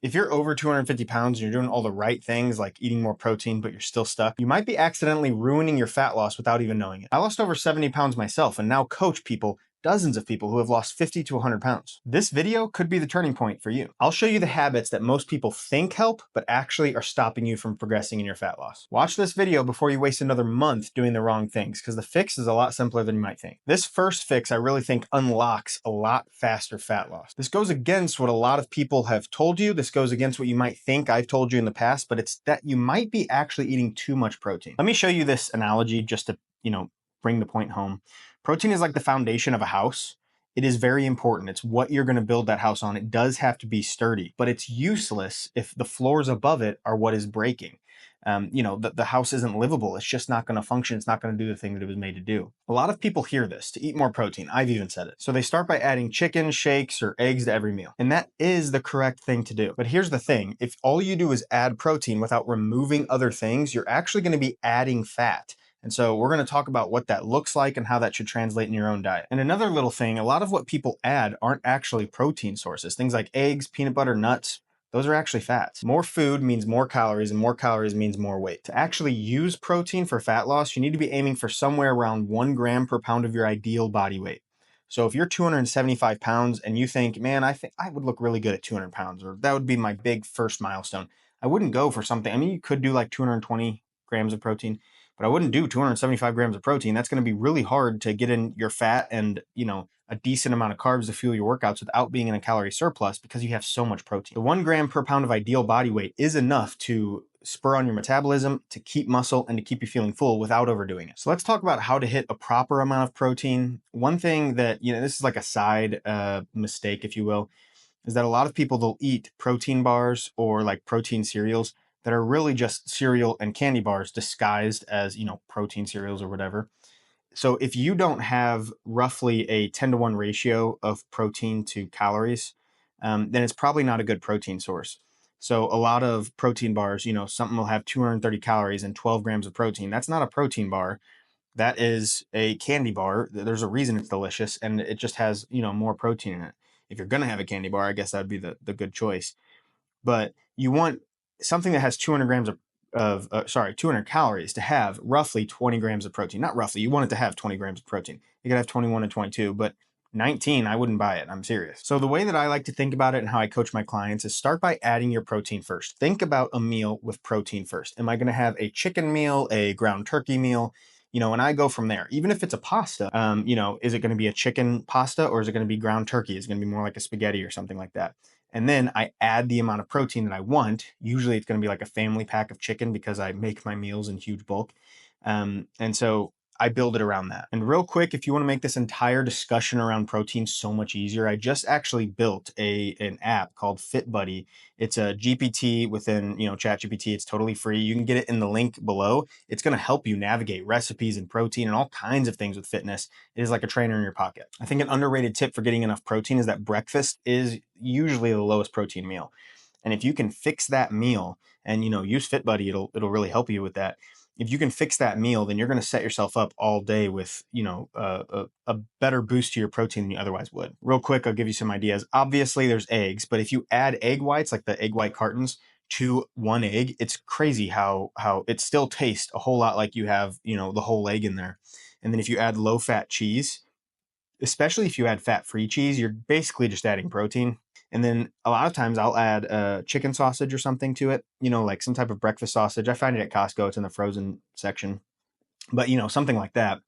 If you're over 250 pounds and you're doing all the right things like eating more protein, but you're still stuck, you might be accidentally ruining your fat loss without even knowing it. I lost over 70 pounds myself and now coach dozens of people who have lost 50 to 100 pounds. This video could be the turning point for you. I'll show you the habits that most people think help, but actually are stopping you from progressing in your fat loss. Watch this video before you waste another month doing the wrong things, because the fix is a lot simpler than you might think. This first fix I really think unlocks a lot faster fat loss. This goes against what a lot of people have told you. This goes against what you might think I've told you in the past, but it's that you might be actually eating too much protein. Let me show you this analogy just to, bring the point home. Protein is like the foundation of a house. It is very important. It's what you're going to build that house on. It does have to be sturdy, but it's useless if the floors above it are what is breaking. The house isn't livable. It's just not going to function. It's not going to do the thing that it was made to do. A lot of people hear this, to eat more protein. I've even said it. So they start by adding chicken, shakes, or eggs to every meal. And that is the correct thing to do. But here's the thing. If all you do is add protein without removing other things, you're actually going to be adding fat. And so we're going to talk about what that looks like and how that should translate in your own diet. And another little thing, a lot of what people add aren't actually protein sources. Things like eggs, peanut butter, nuts, those are actually fats. More food means more calories, and more calories means more weight. To actually use protein for fat loss, you need to be aiming for somewhere around 1 gram per pound of your ideal body weight. So if you're 275 pounds and you think, man, I think I would look really good at 200 pounds, or that would be my big first milestone, I wouldn't go for something. I mean, you could do like 220 grams of protein, but I wouldn't do 275 grams of protein. That's going to be really hard to get in your fat and, a decent amount of carbs to fuel your workouts without being in a calorie surplus because you have so much protein. The 1 gram per pound of ideal body weight is enough to spur on your metabolism, to keep muscle, and to keep you feeling full without overdoing it. So let's talk about how to hit a proper amount of protein. One thing that, this is like a side mistake, if you will, is that a lot of people, they'll eat protein bars or like protein cereals that are really just cereal and candy bars disguised as, protein cereals or whatever. So if you don't have roughly a 10-to-1 ratio of protein to calories, then it's probably not a good protein source. So a lot of protein bars, something will have 230 calories and 12 grams of protein. That's not a protein bar. That is a candy bar. There's a reason it's delicious, and it just has, more protein in it. If you're going to have a candy bar, I guess that'd be the good choice. But you want something that has 200 grams of 200 calories to have roughly 20 grams of protein. Not roughly, you want it to have 20 grams of protein. You could have 21 and 22, but 19, I wouldn't buy it. I'm serious. So the way that I like to think about it and how I coach my clients is start by adding your protein first. Think about a meal with protein first. Am I going to have a chicken meal, a ground turkey meal? And I go from there. Even if it's a pasta, is it going to be a chicken pasta or is it going to be ground turkey? Is it going to be more like a spaghetti or something like that? And then I add the amount of protein that I want. Usually it's going to be like a family pack of chicken because I make my meals in huge bulk. And so I build it around that. And real quick, if you want to make this entire discussion around protein so much easier, I just actually built an app called FitBuddy. It's a GPT within, ChatGPT. It's totally free. You can get it in the link below. It's going to help you navigate recipes and protein and all kinds of things with fitness. It is like a trainer in your pocket. I think an underrated tip for getting enough protein is that breakfast is usually the lowest protein meal. And if you can fix that meal and, use FitBuddy, it'll really help you with that. If you can fix that meal, then you're going to set yourself up all day with, a better boost to your protein than you otherwise would. Real quick, I'll give you some ideas. Obviously, there's eggs, but if you add egg whites, like the egg white cartons, to one egg, it's crazy how it still tastes a whole lot like you have, the whole egg in there. And then if you add low-fat cheese, especially if you add fat-free cheese, you're basically just adding protein. And then a lot of times I'll add chicken sausage or something to it, like some type of breakfast sausage. I find it at Costco. It's in the frozen section. But, something like that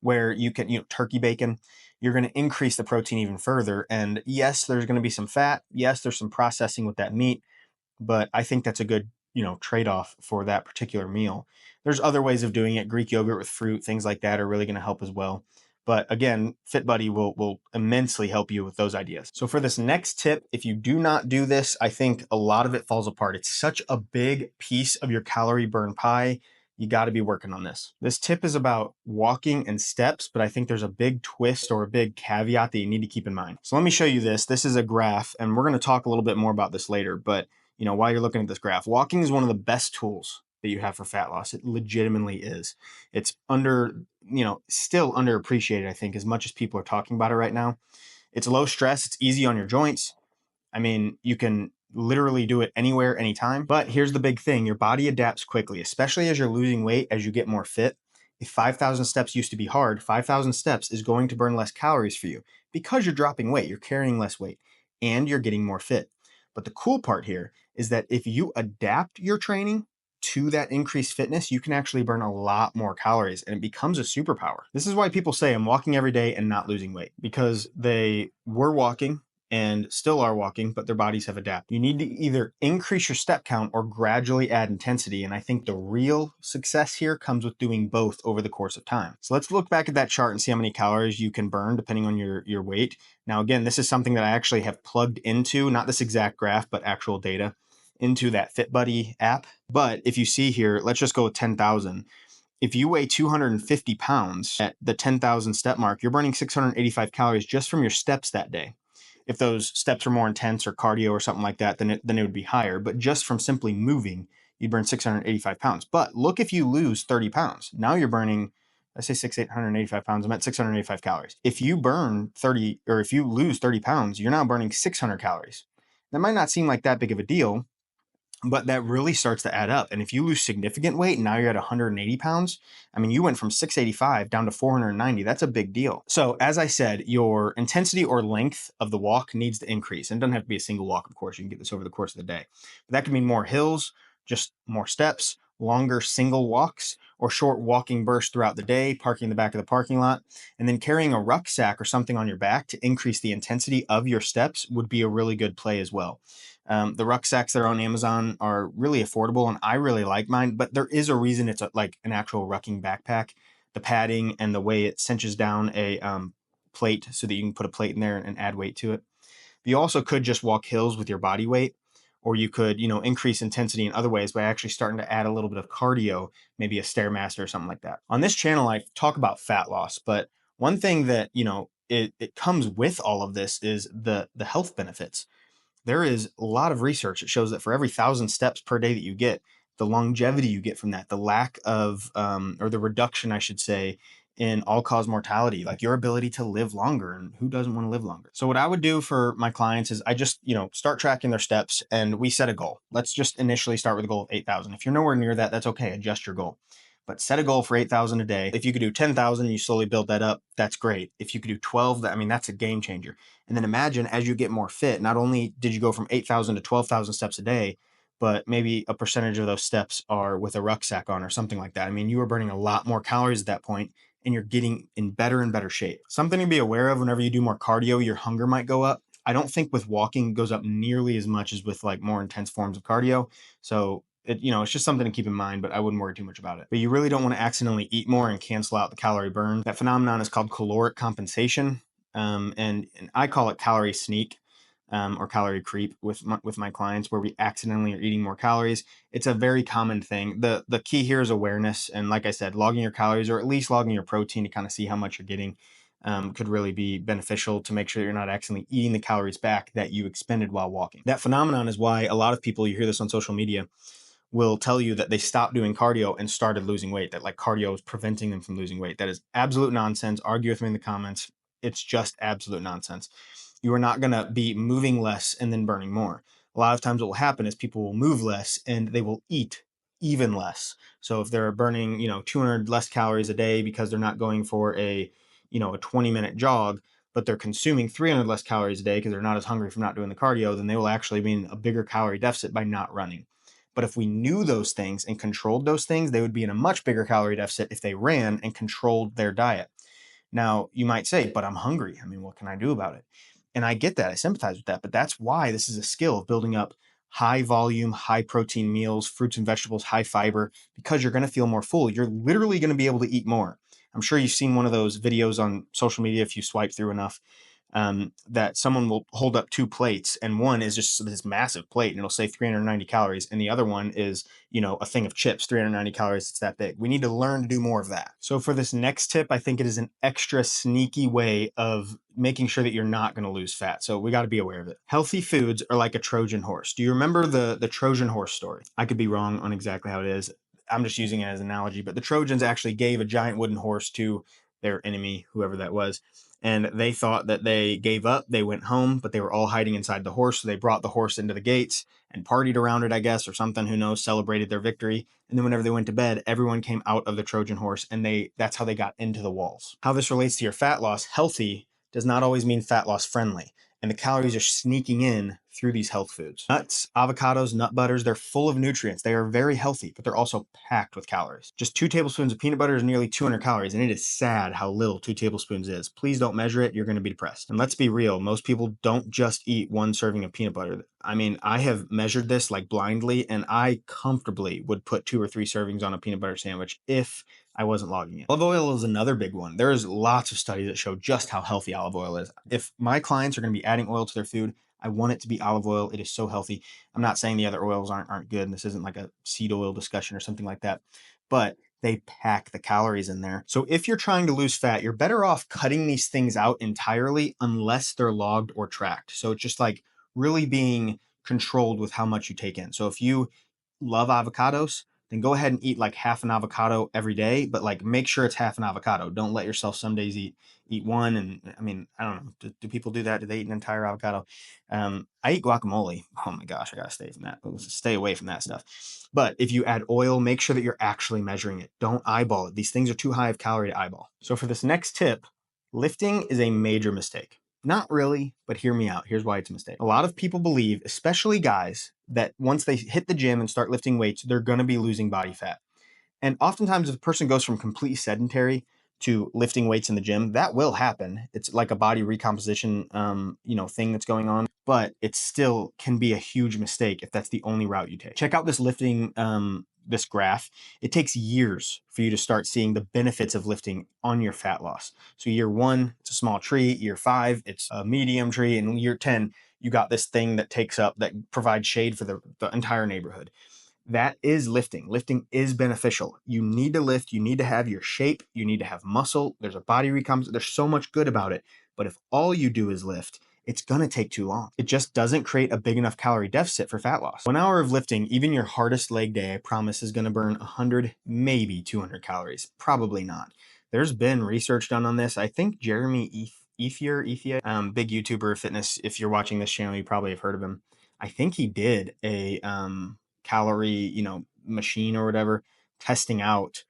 where you can, turkey bacon, you're going to increase the protein even further. And yes, there's going to be some fat. Yes, there's some processing with that meat. But I think that's a good, trade-off for that particular meal. There's other ways of doing it. Greek yogurt with fruit, things like that are really going to help as well. But again, FitBuddy will immensely help you with those ideas. So for this next tip, if you do not do this, I think a lot of it falls apart. It's such a big piece of your calorie burn pie. You got to be working on this. This tip is about walking and steps, but I think there's a big twist or a big caveat that you need to keep in mind. So let me show you this. This is a graph, and we're going to talk a little bit more about this later. But while you're looking at this graph, walking is one of the best tools that you have for fat loss. It legitimately is. It's still underappreciated, I think, as much as people are talking about it right now. It's low stress. It's easy on your joints. I mean, you can literally do it anywhere, anytime. But here's the big thing. Your body adapts quickly, especially as you're losing weight, as you get more fit. If 5,000 steps used to be hard, 5,000 steps is going to burn less calories for you because you're dropping weight, you're carrying less weight, and you're getting more fit. But the cool part here is that if you adapt your training to that increased fitness, you can actually burn a lot more calories and it becomes a superpower. This is why people say I'm walking every day and not losing weight, because they were walking and still are walking, but their bodies have adapted. You need to either increase your step count or gradually add intensity. And I think the real success here comes with doing both over the course of time. So let's look back at that chart and see how many calories you can burn depending on your weight. Now, again, this is something that I actually have plugged into, not this exact graph, but actual data into that FitBuddy app. But if you see here, let's just go with 10,000. If you weigh 250 pounds at the 10,000 step mark, you're burning 685 calories just from your steps that day. If those steps are more intense or cardio or something like that, then it would be higher. But just from simply moving, you burn 685 pounds. But look, if you lose 30 pounds, now you're burning, let's say 685 pounds, I'm at 685 calories. If you burn 30, or if you lose 30 pounds, you're now burning 600 calories. That might not seem like that big of a deal, but that really starts to add up. And if you lose significant weight, now you're at 180 pounds. I mean, you went from 685 down to 490. That's a big deal. So as I said, your intensity or length of the walk needs to increase. And it doesn't have to be a single walk, of course. You can get this over the course of the day. But that could mean more hills, just more steps, longer single walks, or short walking bursts throughout the day, parking in the back of the parking lot. And then carrying a rucksack or something on your back to increase the intensity of your steps would be a really good play as well. The rucksacks that are on Amazon are really affordable, and I really like mine, but there is a reason it's like an actual rucking backpack. The padding and the way it cinches down a plate so that you can put a plate in there and add weight to it. You also could just walk hills with your body weight, or you could, increase intensity in other ways by actually starting to add a little bit of cardio, maybe a Stairmaster or something like that. On this channel, I talk about fat loss, but one thing that, it comes with all of this is the health benefits. There is a lot of research that shows that for every 1,000 steps per day that you get, the longevity you get from that, the lack of, or the reduction, I should say, in all-cause mortality, like your ability to live longer, and who doesn't want to live longer? So what I would do for my clients is I just, start tracking their steps and we set a goal. Let's just initially start with a goal of 8,000. If you're nowhere near that, that's okay. Adjust your goal. But set a goal for 8,000 a day. If you could do 10,000, you slowly build that up. That's great. If you could do 12, that's a game changer. And then imagine as you get more fit, not only did you go from 8,000 to 12,000 steps a day, but maybe a percentage of those steps are with a rucksack on or something like that. I mean, you are burning a lot more calories at that point and you're getting in better and better shape. Something to be aware of: whenever you do more cardio, your hunger might go up. I don't think with walking it goes up nearly as much as with like more intense forms of cardio. So it's just something to keep in mind, but I wouldn't worry too much about it. But you really don't want to accidentally eat more and cancel out the calorie burn. That phenomenon is called caloric compensation. And I call it calorie sneak, or calorie creep with my clients, where we accidentally are eating more calories. It's a very common thing. The key here is awareness. And like I said, logging your calories, or at least logging your protein to kind of see how much you're getting, could really be beneficial to make sure you're not accidentally eating the calories back that you expended while walking. That phenomenon is why a lot of people, you hear this on social media, will tell you that they stopped doing cardio and started losing weight, that like cardio is preventing them from losing weight. That is absolute nonsense. Argue with me in the comments. It's just absolute nonsense. You are not going to be moving less and then burning more. A lot of times what will happen is people will move less and they will eat even less. So if they're burning, 200 less calories a day because they're not going for a 20-minute jog, but they're consuming 300 less calories a day because they're not as hungry from not doing the cardio, then they will actually be in a bigger calorie deficit by not running. But if we knew those things and controlled those things, they would be in a much bigger calorie deficit if they ran and controlled their diet. Now, you might say, but I'm hungry. I mean, what can I do about it? And I get that. I sympathize with that. But that's why this is a skill of building up high volume, high protein meals, fruits and vegetables, high fiber, because you're going to feel more full. You're literally going to be able to eat more. I'm sure you've seen one of those videos on social media if you swipe through enough, that someone will hold up two plates, and one is just this massive plate and it'll say 390 calories. And the other one is, a thing of chips, 390 calories. It's that big. We need to learn to do more of that. So for this next tip, I think it is an extra sneaky way of making sure that you're not going to lose fat. So we got to be aware of it. Healthy foods are like a Trojan horse. Do you remember the Trojan horse story? I could be wrong on exactly how it is. I'm just using it as an analogy, but the Trojans actually gave a giant wooden horse to their enemy, whoever that was. and they thought that they gave up. They went home, but they were all hiding inside the horse. So they brought the horse into the gates and partied around it, I guess, or something, who knows, celebrated their victory. And then whenever they went to bed, everyone came out of the Trojan horse, and that's how they got into the walls. How this relates to your fat loss: healthy does not always mean fat loss friendly. And the calories are sneaking in through these health foods. Nuts, avocados, nut butters, they're full of nutrients. They are very healthy, but they're also packed with calories. Just 2 tablespoons of peanut butter is nearly 200 calories, and it is sad how little 2 tablespoons is. Please don't measure it. You're going to be depressed. And let's be real, most people don't just eat 1 serving of peanut butter. I mean, I have measured this like blindly, and I comfortably would put 2 or 3 servings on a peanut butter sandwich if I wasn't logging it. Olive oil is another big one. There's lots of studies that show just how healthy olive oil is. If my clients are going to be adding oil to their food, I want it to be olive oil. It is so healthy. I'm not saying the other oils aren't good, and this isn't like a seed oil discussion or something like that, but they pack the calories in there. So if you're trying to lose fat, you're better off cutting these things out entirely unless they're logged or tracked. So it's just like really being controlled with how much you take in. So if you love avocados, then go ahead and eat like half an avocado every day, but like make sure it's half an avocado. Don't let yourself some days eat one. And I mean, I don't know. Do people do that? Do they eat an entire avocado? I eat guacamole. Oh my gosh, I gotta stay from that. Stay away from that stuff. But if you add oil, make sure that you're actually measuring it. Don't eyeball it. These things are too high of calorie to eyeball. So for this next tip, lifting is a major mistake. Not really, but hear me out. Here's why it's a mistake. A lot of people believe, especially guys, that once they hit the gym and start lifting weights, they're going to be losing body fat. And oftentimes, if a person goes from completely sedentary to lifting weights in the gym, that will happen. It's like a body recomposition, thing that's going on, but it still can be a huge mistake if that's the only route you take. Check out this lifting, this graph. It takes years for you to start seeing the benefits of lifting on your fat loss. So year 1, it's a small tree. Year 5, it's a medium tree. And year 10, you got this thing that provides shade for the entire neighborhood. That is lifting. Lifting is beneficial. You need to lift. You need to have your shape. You need to have muscle. There's a body recomposition. There's so much good about it. But if all you do is lift, it's going to take too long. It just doesn't create a big enough calorie deficit for fat loss. 1 hour of lifting, even your hardest leg day, I promise, is going to burn 100, maybe 200 calories. Probably not. There's been research done on this. I think Jeremy Ethier, big YouTuber fitness. If you're watching this channel, you probably have heard of him. I think he did a calorie, machine or whatever, testing out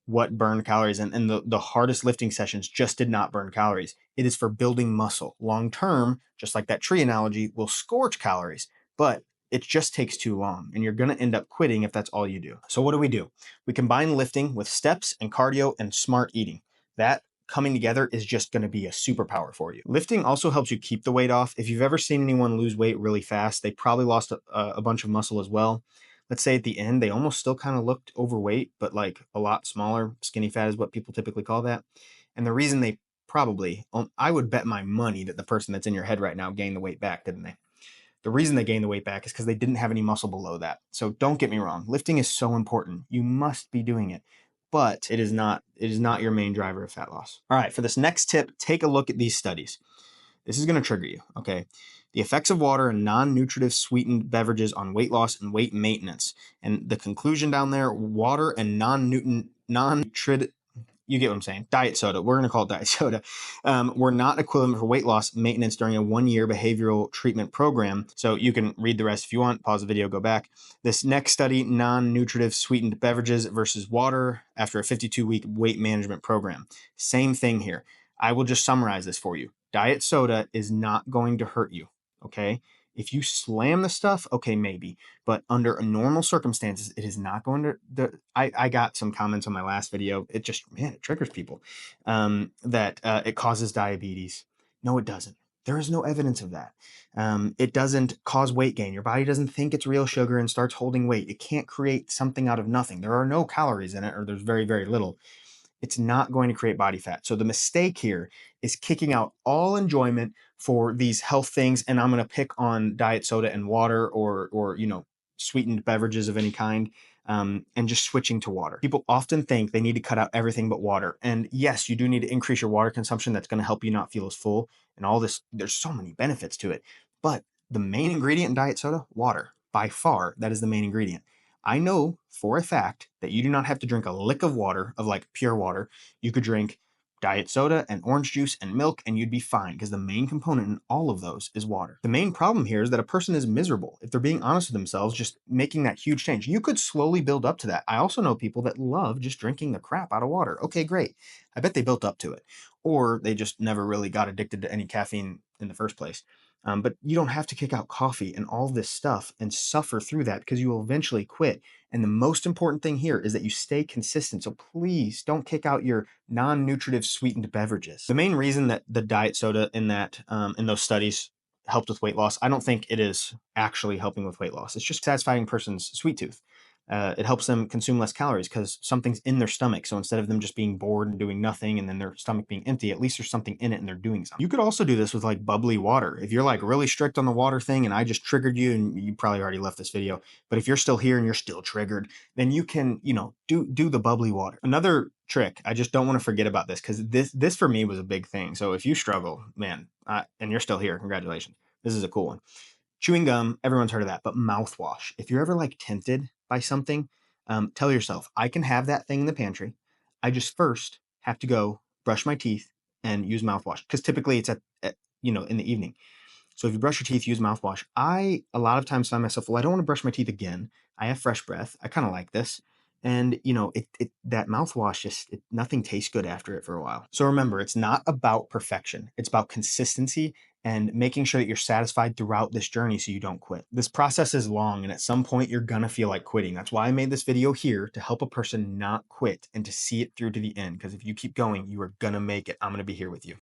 what burned calories. And the hardest lifting sessions just did not burn calories. It is for building muscle. Long term, just like that tree analogy, will scorch calories, but it just takes too long, and you're going to end up quitting if that's all you do. So what do? We combine lifting with steps and cardio and smart eating. That coming together is just going to be a superpower for you. Lifting also helps you keep the weight off. If you've ever seen anyone lose weight really fast, they probably lost a bunch of muscle as well. Let's say at the end, they almost still kind of looked overweight, but like a lot smaller. Skinny fat is what people typically call that. And the reason they probably, I would bet my money that the person that's in your head right now gained the weight back, didn't they? The reason they gained the weight back is because they didn't have any muscle below that. So don't get me wrong. Lifting is so important. You must be doing it, but it is not your main driver of fat loss. All right, for this next tip, take a look at these studies. This is going to trigger you, okay? The effects of water and non-nutritive sweetened beverages on weight loss and weight maintenance. And the conclusion down there, water and non-nutritive, you get what I'm saying, diet soda, we're going to call it diet soda, were not equivalent for weight loss maintenance during a 1-year behavioral treatment program. So you can read the rest if you want, pause the video, go back. This next study, non-nutritive sweetened beverages versus water after a 52-week weight management program. Same thing here. I will just summarize this for you. Diet soda is not going to hurt you, okay? If you slam the stuff, okay, maybe. But under normal circumstances, it is not going to I got some comments on my last video. It just, it triggers people that it causes diabetes. No, it doesn't. There is no evidence of that. It doesn't cause weight gain. Your body doesn't think it's real sugar and starts holding weight. It can't create something out of nothing. There are no calories in it, or there's very, very little. It's not going to create body fat. So the mistake here is kicking out all enjoyment for these health things. And I'm going to pick on diet soda and water or sweetened beverages of any kind, and just switching to water. People often think they need to cut out everything but water. And yes, you do need to increase your water consumption. That's going to help you not feel as full and all this. There's so many benefits to it. But the main ingredient in diet soda, water. By far, that is the main ingredient. I know for a fact that you do not have to drink a lick of water, of like pure water. You could drink diet soda and orange juice and milk, and you'd be fine because the main component in all of those is water. The main problem here is that a person is miserable if they're being honest with themselves, just making that huge change. You could slowly build up to that. I also know people that love just drinking the crap out of water. Okay, great. I bet they built up to it, or they just never really got addicted to any caffeine in the first place. But you don't have to kick out coffee and all this stuff and suffer through that because you will eventually quit. And the most important thing here is that you stay consistent. So please don't kick out your non-nutritive sweetened beverages. The main reason that the diet soda in those studies helped with weight loss, I don't think it is actually helping with weight loss. It's just satisfying a person's sweet tooth. It helps them consume less calories because something's in their stomach. So instead of them just being bored and doing nothing and then their stomach being empty, at least there's something in it and they're doing something. You could also do this with like bubbly water. If you're like really strict on the water thing and I just triggered you, and you probably already left this video, but if you're still here and you're still triggered, then you can, do the bubbly water. Another trick, I just don't want to forget about this because this for me was a big thing. So if you struggle, man, and you're still here, congratulations. This is a cool one. Chewing gum, everyone's heard of that, but mouthwash. If you're ever like tempted by something, tell yourself, I can have that thing in the pantry. I just first have to go brush my teeth and use mouthwash because typically it's in the evening. So if you brush your teeth, use mouthwash. I a lot of times find myself, well, I don't want to brush my teeth again. I have fresh breath. I kind of like this. And that mouthwash nothing tastes good after it for a while. So remember, it's not about perfection. It's about consistency and making sure that you're satisfied throughout this journey so you don't quit. This process is long and at some point you're gonna feel like quitting. That's why I made this video here, to help a person not quit and to see it through to the end. Because if you keep going, you are gonna make it. I'm gonna be here with you.